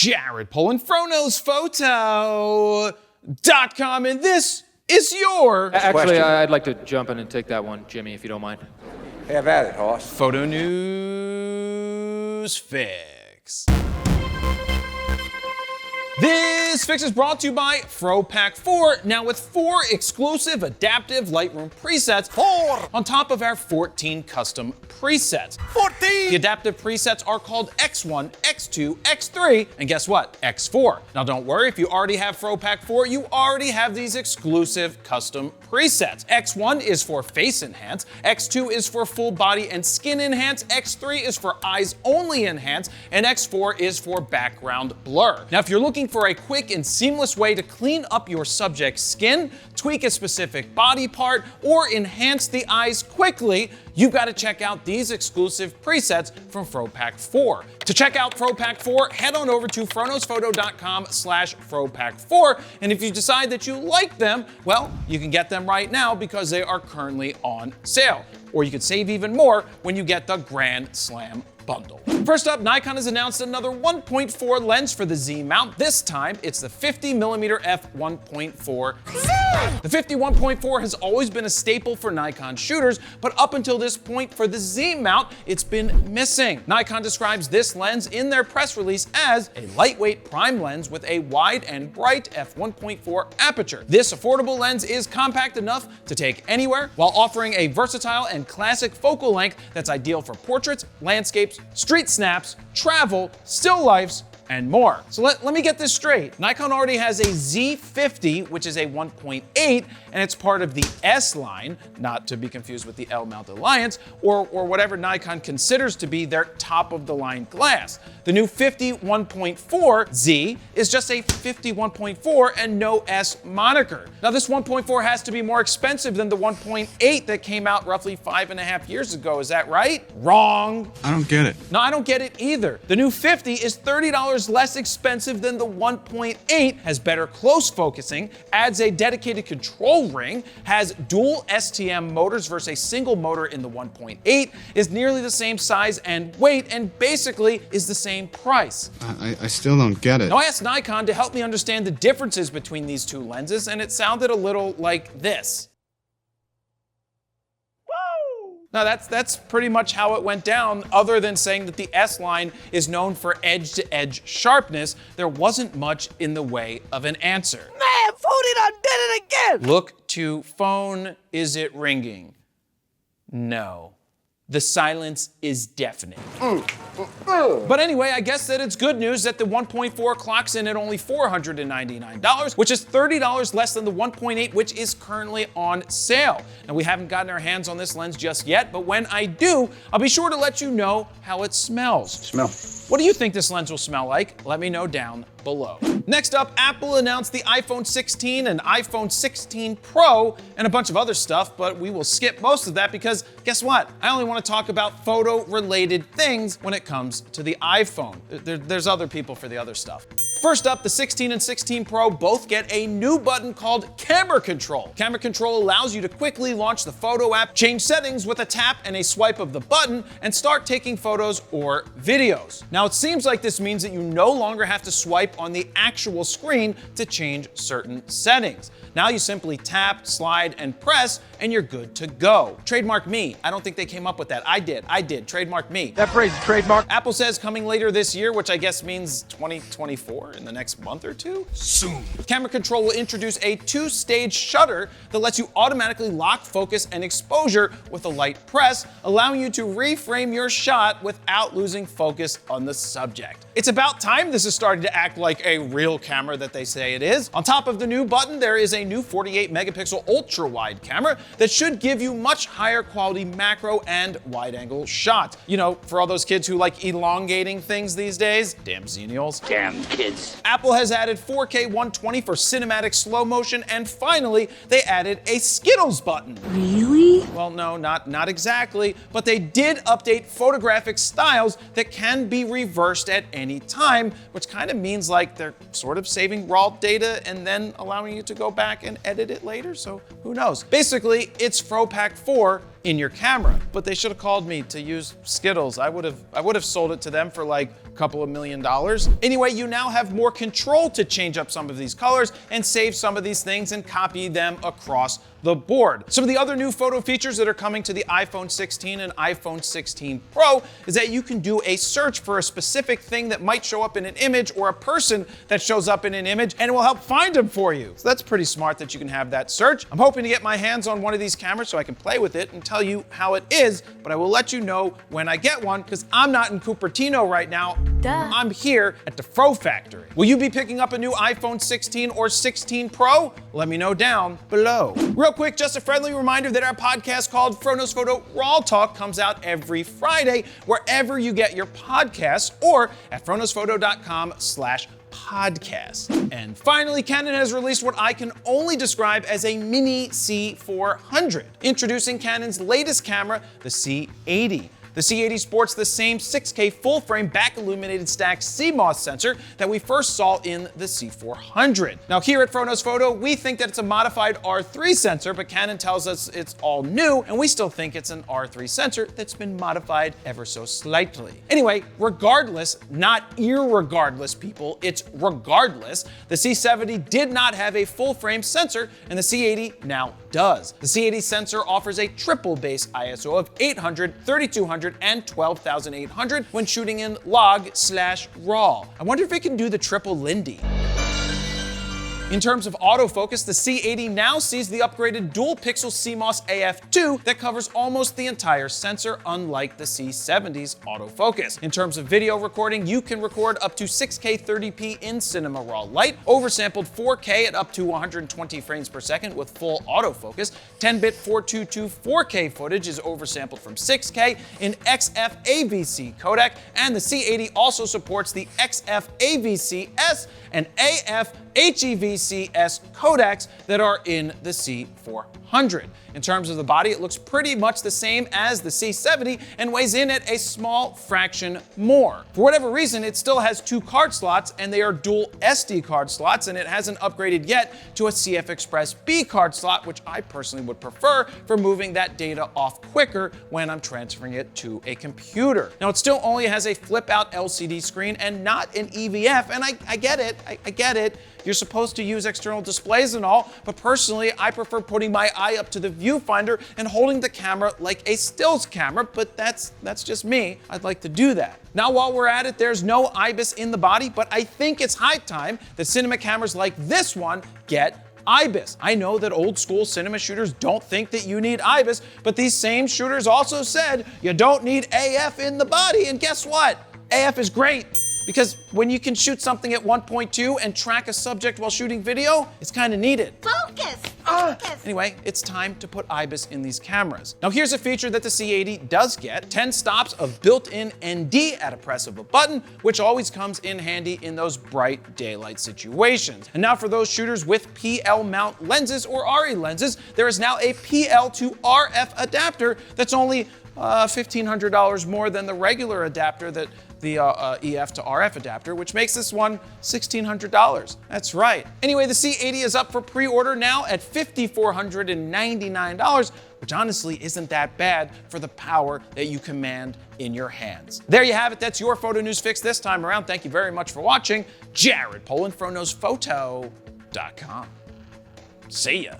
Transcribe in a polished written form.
Jared Polin, FroKnowsPhoto.com, and this is your... Actually, I'd like to jump in and take that one, Jimmy, if you don't mind. Have at it, Hoss. Photo News Fix. This fix is brought to you by FroPak4, now with 4 exclusive adaptive Lightroom presets, 4 on top of our 14 custom presets. 14! The adaptive presets are called X1, X2, X3, and guess what? X4. Now don't worry, if you already have FroPak4, you already have these exclusive custom presets. X1 is for face enhance, X2 is for full body and skin enhance, X3 is for eyes only enhance, and X4 is for background blur. Now if you're looking for a quick and seamless way to clean up your subject's skin, tweak a specific body part, or enhance the eyes quickly, you've got to check out these exclusive presets from FroPak4. To check out FroPak4, head on over to FroKnowsPhoto.com/FroPak4, and if you decide that you like them, well, you can get them right now because they are currently on sale. Or you could save even more when you get the Grand Slam bundle. First up, Nikon has announced another 1.4 lens for the Z mount. This time, it's the 50mm f1.4 Z. The 51.4 has always been a staple for Nikon shooters, but up until this point for the Z mount, it's been missing. Nikon describes this lens in their press release as a lightweight prime lens with a wide and bright f1.4 aperture. This affordable lens is compact enough to take anywhere while offering a versatile and classic focal length that's ideal for portraits, landscapes, street snaps, travel, still lifes, and more. So let me get this straight. Nikon already has a Z50, which is a 1.8, and it's part of the S line, not to be confused with the L-mount Alliance, or whatever Nikon considers to be their top-of-the-line glass. The new 51.4 Z is just a 51.4 and no S moniker. Now this 1.4 has to be more expensive than the 1.8 that came out roughly 5.5 years ago, is that right? Wrong. I don't get it. No, I don't get it either. The new 50 is $30 less expensive than the 1.8, has better close focusing, adds a dedicated control ring, has dual STM motors versus a single motor in the 1.8, is nearly the same size and weight, and basically is the same price. I still don't get it. Now I asked Nikon to help me understand the differences between these two lenses, and it sounded a little like this. Now that's pretty much how it went down, other than saying that the S line is known for edge-to-edge sharpness. There wasn't much in the way of an answer. Man, Phony done did it again! Look to phone, is it ringing? No. The silence is deafening. But anyway, I guess that it's good news that the 1.4 clocks in at only $499, which is $30 less than the 1.8, which is currently on sale. Now, we haven't gotten our hands on this lens just yet, but when I do, I'll be sure to let you know how it smells. Smell. What do you think this lens will smell like? Let me know down below. Next up, Apple announced the iPhone 16 and iPhone 16 Pro and a bunch of other stuff, but we will skip most of that because guess what? I only want to talk about photo-related things when it comes to the iPhone. There's other people for the other stuff. First up, the 16 and 16 Pro both get a new button called Camera Control. Camera Control allows you to quickly launch the photo app, change settings with a tap and a swipe of the button, and start taking photos or videos. Now, it seems like this means that you no longer have to swipe on the actual screen to change certain settings. Now you simply tap, slide, and press, and you're good to go. Trademark me. I don't think they came up with that. I did. Trademark me. That phrase is trademark. Apple says coming later this year, which I guess means 2024, in the next month or two? Soon. Camera Control will introduce a 2-stage shutter that lets you automatically lock focus and exposure with a light press, allowing you to reframe your shot without losing focus on the subject. It's about time this is starting to act like a real camera that they say it is. On top of the new button, there is a new 48 megapixel ultra-wide camera that should give you much higher quality macro and wide-angle shots. You know, for all those kids who like elongating things these days. Damn xennials. Damn kids. Apple has added 4K 120 for cinematic slow motion, and finally, they added a Skittles button. Really? Well, no, not exactly, but they did update photographic styles that can be reversed at any any time, which kind of means like they're sort of saving raw data and then allowing you to go back and edit it later, so who knows. Basically, it's FroPak 4 in your camera, but they should have called me to use Skittles. I would have sold it to them for like a couple of $1 million. Anyway, you now have more control to change up some of these colors and save some of these things and copy them across the board. Some of the other new photo features that are coming to the iPhone 16 and iPhone 16 Pro is that you can do a search for a specific thing that might show up in an image or a person that shows up in an image, and it will help find them for you. So that's pretty smart that you can have that search. I'm hoping to get my hands on one of these cameras so I can play with it and tell you how it is, but I will let you know when I get one because I'm not in Cupertino right now. Duh. I'm here at the Fro Factory. Will you be picking up a new iPhone 16 or 16 Pro? Let me know down below. Real quick, just a friendly reminder that our podcast called Frono's Photo Raw Talk comes out every Friday wherever you get your podcasts or at fronosphoto.com/podcast. And finally, Canon has released what I can only describe as a mini C400. Introducing Canon's latest camera, the C80. The C80 sports the same 6K full-frame back-illuminated stacked CMOS sensor that we first saw in the C400. Now here at Frono's Photo, we think that it's a modified R3 sensor, but Canon tells us it's all new, and we still think it's an R3 sensor that's been modified ever so slightly. Anyway, regardless, not irregardless, people, it's regardless, the C70 did not have a full-frame sensor, and the C80 now does. The C80 sensor offers a triple base ISO of 800, 3200, and 12,800 when shooting in log/raw. I wonder if it can do the triple Lindy. In terms of autofocus, the C80 now sees the upgraded dual pixel CMOS AF2 that covers almost the entire sensor, unlike the C70's autofocus. In terms of video recording, you can record up to 6K 30p in cinema raw light, oversampled 4K at up to 120 frames per second with full autofocus. 10-bit 422 4K footage is oversampled from 6K in XF AVC codec, and the C80 also supports the XF AVC-S and AF HEVC-S codecs that are in the C400. In terms of the body, it looks pretty much the same as the C70 and weighs in at a small fraction more. For whatever reason, it still has 2 card slots, and they are dual SD card slots, and it hasn't upgraded yet to a CF Express B card slot, which I personally would prefer for moving that data off quicker when I'm transferring it to a computer. Now, it still only has a flip-out LCD screen and not an EVF, and I get it, I get it. You're supposed to use external displays and all, but personally, I prefer putting my eye up to the viewfinder and holding the camera like a stills camera, but that's just me. I'd like to do that. Now, while we're at it, there's no IBIS in the body, but I think it's high time that cinema cameras like this one get IBIS. I know that old school cinema shooters don't think that you need IBIS, but these same shooters also said you don't need AF in the body, and guess what? AF is great. Because when you can shoot something at 1.2 and track a subject while shooting video, it's kind of needed. Focus! Focus! Anyway, it's time to put IBIS in these cameras. Now here's a feature that the C80 does get: 10 stops of built-in ND at a press of a button, which always comes in handy in those bright daylight situations. And now for those shooters with PL mount lenses or RE lenses, there is now a PL to RF adapter that's only $1,500 more than the regular adapter, that the EF to RF adapter, which makes this one $1,600. That's right. Anyway, the C80 is up for pre-order now at $5,499, which honestly isn't that bad for the power that you command in your hands. There you have it. That's your photo news fix this time around. Thank you very much for watching. Jared Polin, Frono'sPhoto.com. See ya.